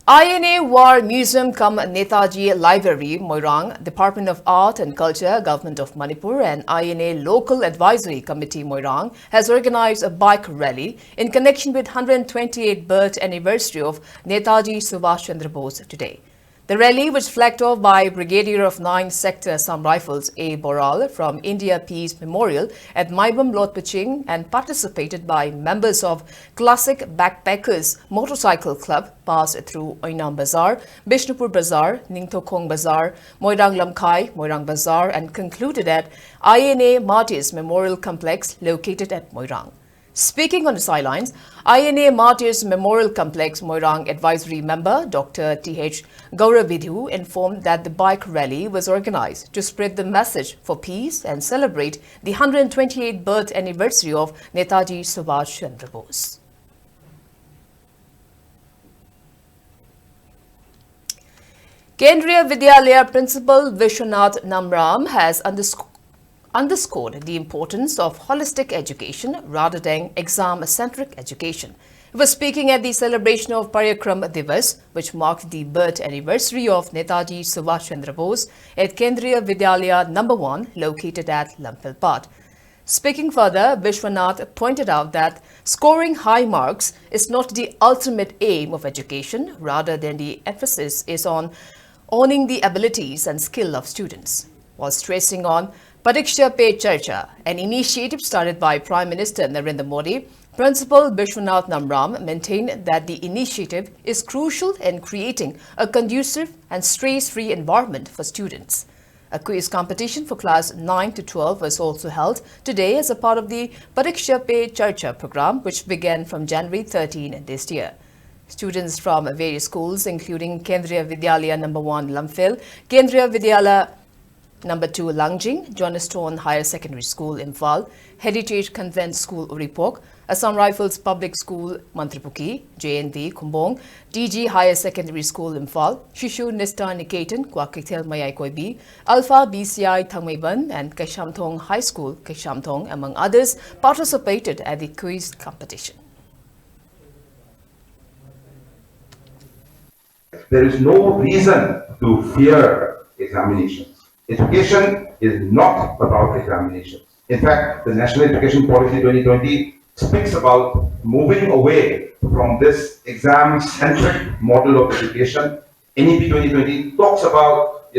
INA War Museum cum Netaji Library, Moirang, Department of Art and Culture, Government of Manipur and INA Local Advisory Committee Moirang has organized a bike rally in connection with 128th birth anniversary of Netaji Subhas Chandra Bose today. The rally was flagged off by Brigadier of 9th Sector Assam Rifles A. Boral from India Peace Memorial at Maibam Lot Piching and participated by members of Classic Backpackers Motorcycle Club passed through Oinam Bazaar, Bishnupur Bazaar, Ningthokong Bazaar, Moirang Lamkai, Moirang Bazaar and concluded at INA Martyrs Memorial Complex located at Moirang. Speaking on the sidelines, INA Martyrs Memorial Complex Moirang Advisory Member Dr. T.H. Gauravidhu informed that the bike rally was organized to spread the message for peace and celebrate the 128th birth anniversary of Netaji Subhas Chandra Bose. Kendriya Vidyalaya Principal Vishwanath Namram has underscored the importance of holistic education rather than exam-centric education. He was speaking at the celebration of Paryakram Divas, which marked the birth anniversary of Netaji Subhas Chandra Bose at Kendriya Vidyalaya No. 1 located at Lampilpat. Speaking further, Vishwanath pointed out that scoring high marks is not the ultimate aim of education, rather than the emphasis is on owning the abilities and skill of students, while stressing on Pariksha Pe Charcha, an initiative started by Prime Minister Narendra Modi. Principal Vishwanath Namram maintained that the initiative is crucial in creating a conducive and stress-free environment for students. A quiz competition for class 9 to 12 was also held today as a part of the Pariksha Pe Charcha program, which began from January 13 this year. Students from various schools, including Kendriya Vidyalaya No. 1 Lamphil, Kendriya Vidyalaya No. 2 Langjing, Johnstone Higher Secondary School Imphal, Heritage Convent School Uripok, Assam Rifles Public School Mantripuki, JNV Kumbong, DG Higher Secondary School Imphal, Shishu Nista Niketan Kwakitel Mayai Koibi, Alpha BCI Thangmeiban and Keshamthong High School Keshamthong, among others, participated at the quiz competition. There is no reason to fear examinations. Education is not about examinations. In fact, the National Education Policy 2020 speaks about moving away from this exam-centric model of education. NEP 2020 talks about,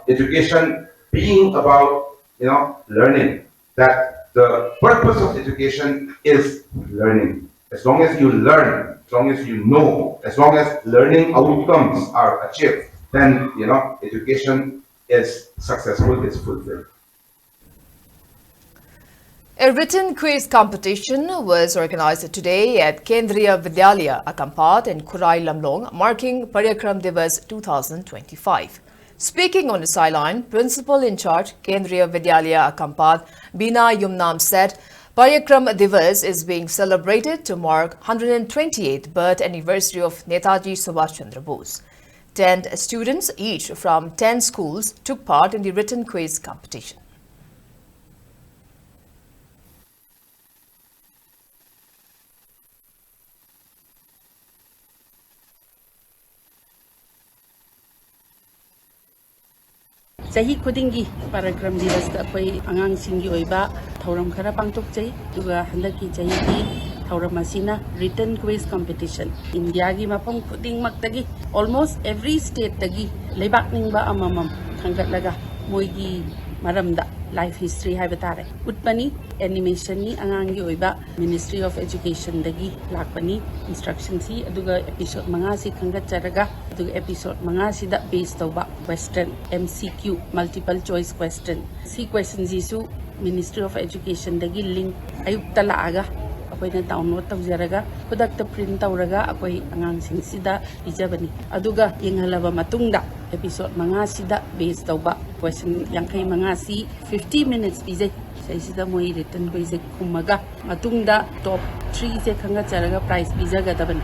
education being about, learning. That the purpose of education is learning. As long as you learn, as long as you know, as long as learning outcomes are achieved, then, education is successful, is fulfilled. A written quiz competition was organized today at Kendriya Vidyalaya Akampat in Kurai Lamlong, marking Paryakram Divas 2025. Speaking on the sideline, Principal in charge Kendriya Vidyalaya Akampat Bina Yumnam said Paryakram Divas is being celebrated to mark 128th birth anniversary of Netaji Subhas Chandra Bose. 10 students, each from 10 schools, took part in the written quiz competition. Sahi khudingi Paryakram Divas da akwai angang singi oiba thauram khara pangtok chai duga handaki chahi ki thauram asina written quiz competition India gi mapam khuding maktagi almost every state tagi leibak ningba amamam khangatlaga moigi maramda life history haibatare utpani animation ni angang gi oiba Ministry of Education dagi lakpani instruction si aduga episode manga si khangat charaga aduga episode manga si da based tawba question MCQ multiple choice question si questions isu Ministry of Education dagi link ayuk talaaga akoy na download tawjaraga khudakta print tawraga akoy angang sing sida ijabani aduga yenghalaba matungda episode manga sida based tawba question yang kay mga si 50 minutes bijay sa sida mo written quiz kumaga matungda top 3 se khanga charaga prize bijaga dabani